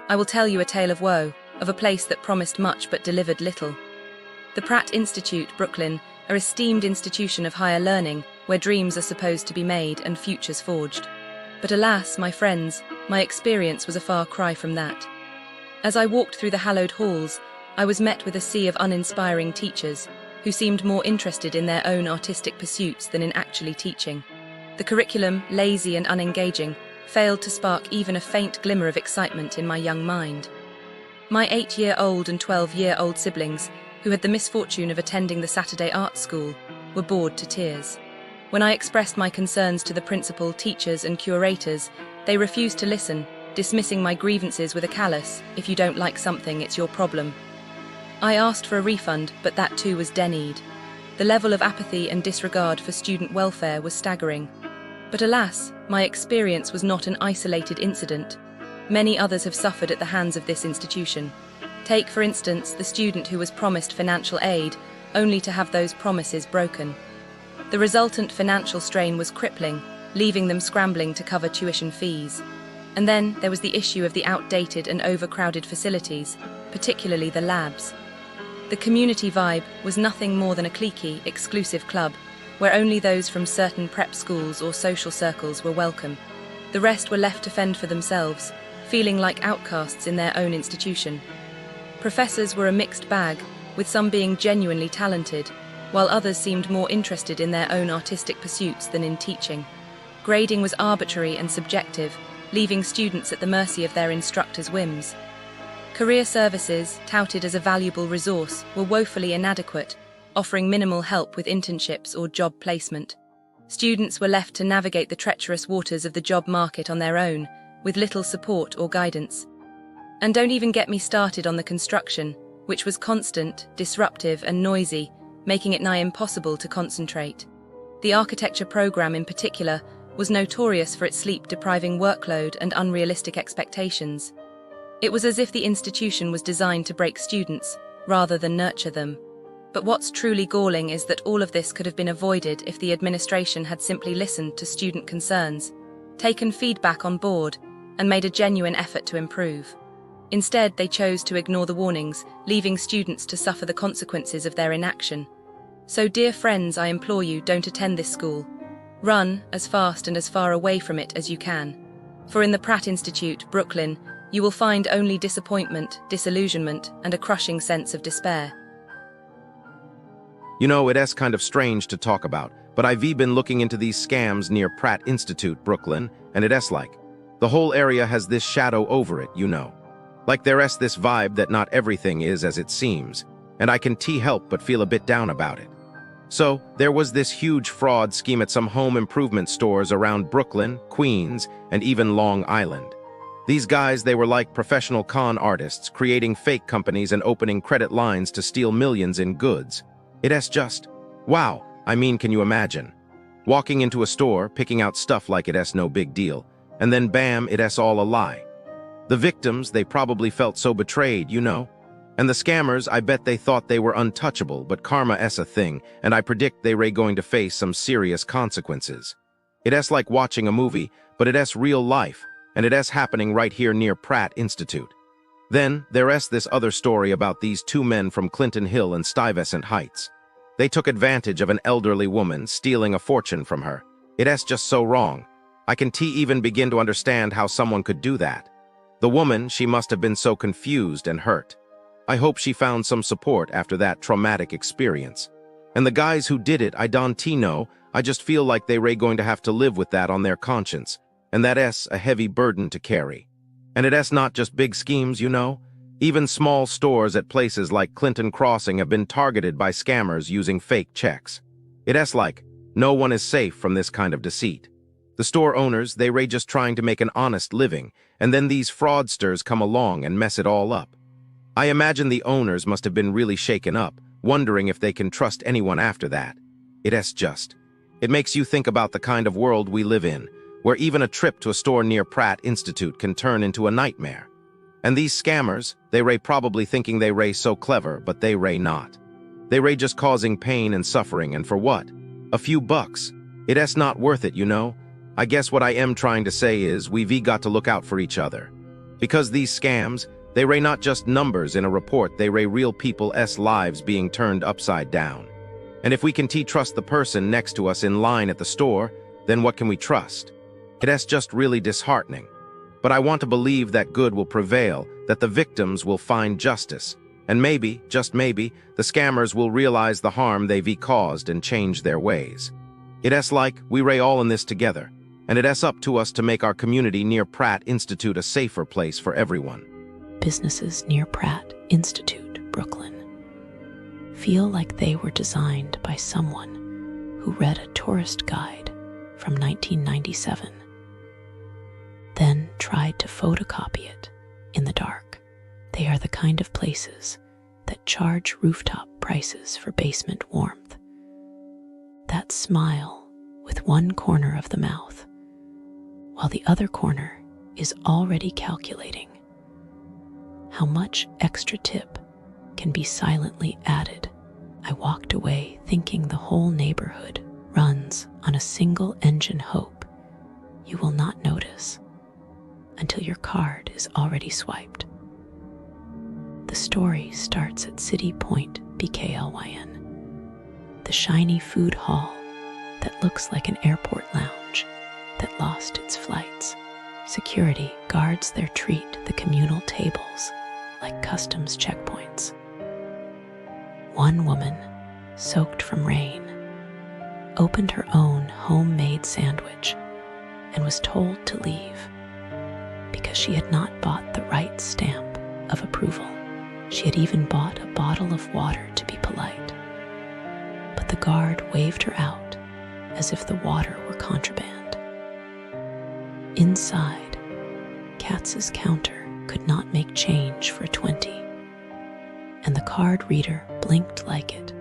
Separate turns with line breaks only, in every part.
I will tell you a tale of woe, of a place that promised much but delivered little. The Pratt Institute, Brooklyn, an esteemed institution of higher learning, where dreams are supposed to be made and futures forged. But alas, my friends, my experience was a far cry from that. As I walked through the hallowed halls, I was met with a sea of uninspiring teachers, who seemed more interested in their own artistic pursuits than in actually teaching. The curriculum, lazy and unengaging, failed to spark even a faint glimmer of excitement in my young mind. My 8-year-old and 12-year-old siblings, who had the misfortune of attending the Saturday art school, were bored to tears. When I expressed my concerns to the principal, teachers and curators, they refused to listen, dismissing my grievances with a callous, "If you don't like something, it's your problem." I asked for a refund, but that too was denied. The level of apathy and disregard for student welfare was staggering. But alas, my experience was not an isolated incident. Many others have suffered at the hands of this institution. Take, for instance, the student who was promised financial aid, only to have those promises broken. The resultant financial strain was crippling, leaving them scrambling to cover tuition fees. And then there was the issue of the outdated and overcrowded facilities, particularly the labs. The community vibe was nothing more than a cliquey, exclusive club, where only those from certain prep schools or social circles were welcome. The rest were left to fend for themselves, feeling like outcasts in their own institution. Professors were a mixed bag, with some being genuinely talented, while others seemed more interested in their own artistic pursuits than in teaching. Grading was arbitrary and subjective, leaving students at the mercy of their instructors' whims. Career services, touted as a valuable resource, were woefully inadequate, offering minimal help with internships or job placement. Students were left to navigate the treacherous waters of the job market on their own, with little support or guidance. And don't even get me started on the construction, which was constant, disruptive and noisy, making it nigh impossible to concentrate. The architecture program in particular was notorious for its sleep-depriving workload and unrealistic expectations. It was as if the institution was designed to break students, rather than nurture them. But what's truly galling is that all of this could have been avoided if the administration had simply listened to student concerns, taken feedback on board, and made a genuine effort to improve. Instead, they chose to ignore the warnings, leaving students to suffer the consequences of their inaction. So, dear friends, I implore you, don't attend this school. Run as fast and as far away from it as you can. For in the Pratt Institute, Brooklyn, you will find only disappointment, disillusionment, and a crushing sense of despair.
You know, it's kind of strange to talk about, but I've been looking into these scams near Pratt Institute, Brooklyn, and it's like, the whole area has this shadow over it, you know. Like there's this vibe that not everything is as it seems, and I can't help but feel a bit down about it. So, there was this huge fraud scheme at some home improvement stores around Brooklyn, Queens, and even Long Island. These guys, they were like professional con artists, creating fake companies and opening credit lines to steal millions in goods. It's just, wow, I mean, can you imagine? Walking into a store, picking out stuff like it's no big deal, and then bam, it's all a lie. The victims, they probably felt so betrayed, you know? And the scammers, I bet they thought they were untouchable, but karma is a thing, and I predict they're going to face some serious consequences. It's like watching a movie, but it's real life, and it's happening right here near Pratt Institute. Then, there's this other story about these two men from Clinton Hill and Stuyvesant Heights. They took advantage of an elderly woman, stealing a fortune from her. It's just so wrong. I can even begin to understand how someone could do that. The woman, she must have been so confused and hurt. I hope she found some support after that traumatic experience. And the guys who did it, I don't know, I just feel like they're going to have to live with that on their conscience, and that's a heavy burden to carry. And it's not just big schemes, you know? Even small stores at places like Clinton Crossing have been targeted by scammers using fake checks. It's like, no one is safe from this kind of deceit. The store owners, they're just trying to make an honest living, and then these fraudsters come along and mess it all up. I imagine the owners must have been really shaken up, wondering if they can trust anyone after that. It makes you think about the kind of world we live in, where even a trip to a store near Pratt Institute can turn into a nightmare. And these scammers, they're probably thinking they're so clever, but they're not. They're just causing pain and suffering, and for what? A few bucks. It's not worth it, you know? I guess what I am trying to say is we've got to look out for each other. Because these scams, they ray not just numbers in a report, they ray real people's lives being turned upside down. And if we can trust the person next to us in line at the store, then what can we trust? It's just really disheartening. But I want to believe that good will prevail, that the victims will find justice. And maybe, just maybe, the scammers will realize the harm they've caused and change their ways. It's like we ray all in this together, and it's up to us to make our community near Pratt Institute a safer place for everyone.
Businesses near Pratt Institute, Brooklyn, feel like they were designed by someone who read a tourist guide from 1997, then tried to photocopy it in the dark. They are the kind of places that charge rooftop prices for basement warmth. That smile with one corner of the mouth, while the other corner is already calculating how much extra tip can be silently added. I walked away thinking the whole neighborhood runs on a single engine hope you will not notice until your card is already swiped. The story starts at City Point, BKLYN, the shiny food hall that looks like an airport lounge that lost its flights. Security guards their treat the communal tables like customs checkpoints. One woman, soaked from rain, opened her own homemade sandwich and was told to leave because she had not bought the right stamp of approval. She had even bought a bottle of water to be polite, but the guard waved her out as if the water were contraband. Inside, Katz's counter could not make change for 20, and the card reader blinked like it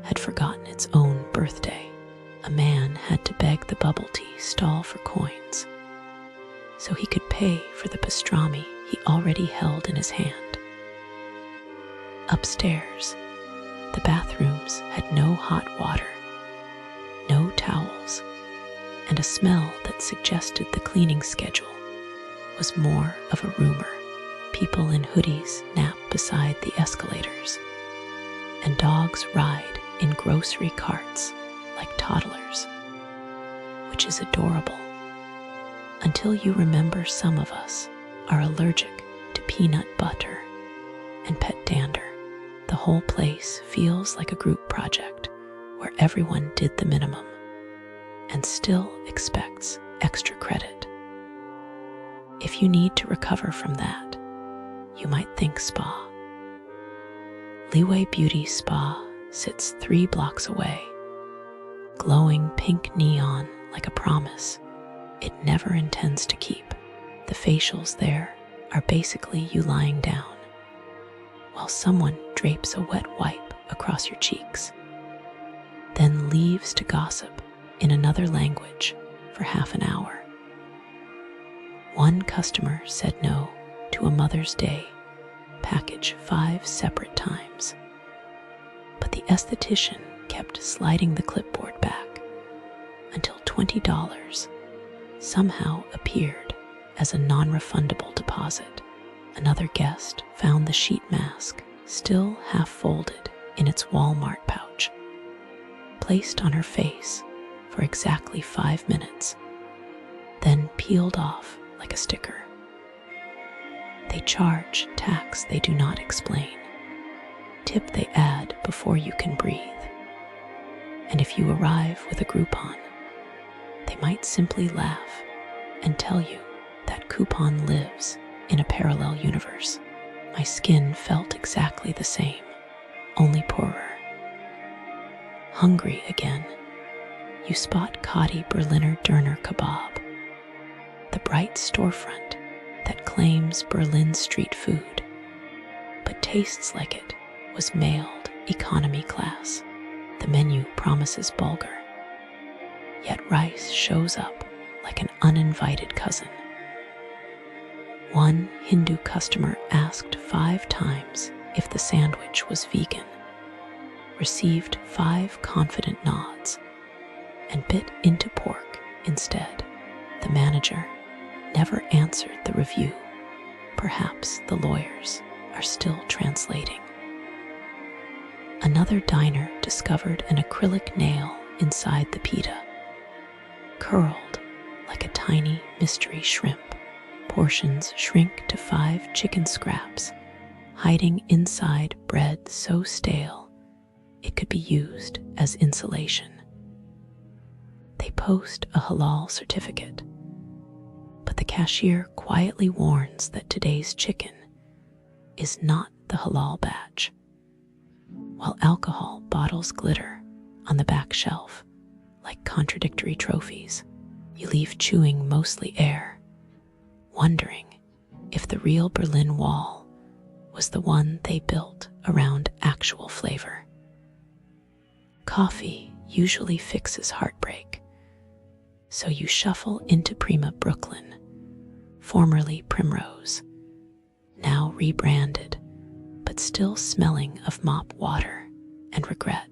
had forgotten its own birthday. A man had to beg the bubble tea stall for coins so he could pay for the pastrami he already held in his hand. Upstairs, the bathrooms had no hot water, no towels, and a smell that suggested the cleaning schedule was more of a rumor. People in hoodies nap beside the escalators, and dogs ride in grocery carts like toddlers, which is adorable, until you remember some of us are allergic to peanut butter and pet dander. The whole place feels like a group project where everyone did the minimum and still expects extra credit. If you need to recover from that, you might think spa. Leeway Beauty Spa sits 3 blocks away, glowing pink neon like a promise it never intends to keep. The facials there are basically you lying down, while someone drapes a wet wipe across your cheeks, then leaves to gossip in another language for half an hour. One customer said no to a Mother's Day package 5 separate times, but the esthetician kept sliding the clipboard back until $20 somehow appeared as a non-refundable deposit. Another guest found the sheet mask still half folded in its Walmart pouch, placed on her face for exactly 5 minutes, then peeled off like a sticker. They charge tax they do not explain, tip they add before you can breathe. And if you arrive with a Groupon, they might simply laugh and tell you that coupon lives in a parallel universe. My skin felt exactly the same, only poorer. Hungry again, you spot Kadi Berliner Döner Kebab, the bright storefront that claims Berlin street food, but tastes like it was mailed economy class. The menu promises bulgur, yet rice shows up like an uninvited cousin. One Hindu customer asked 5 times if the sandwich was vegan, received 5 confident nods, and bit into pork instead. manager never answered the review. Perhaps the lawyers are still translating. Another diner discovered an acrylic nail inside the pita, curled like a tiny mystery shrimp. Portions shrink to 5 chicken scraps, hiding inside bread so stale it could be used as insulation. They post a halal certificate, but the cashier quietly warns that today's chicken is not the halal batch, while alcohol bottles glitter on the back shelf like contradictory trophies. You leave chewing mostly air, wondering if the real Berlin Wall was the one they built around actual flavor. Coffee usually fixes heartbreak, so you shuffle into Prima Brooklyn, formerly Primrose, now rebranded, but still smelling of mop water and regret.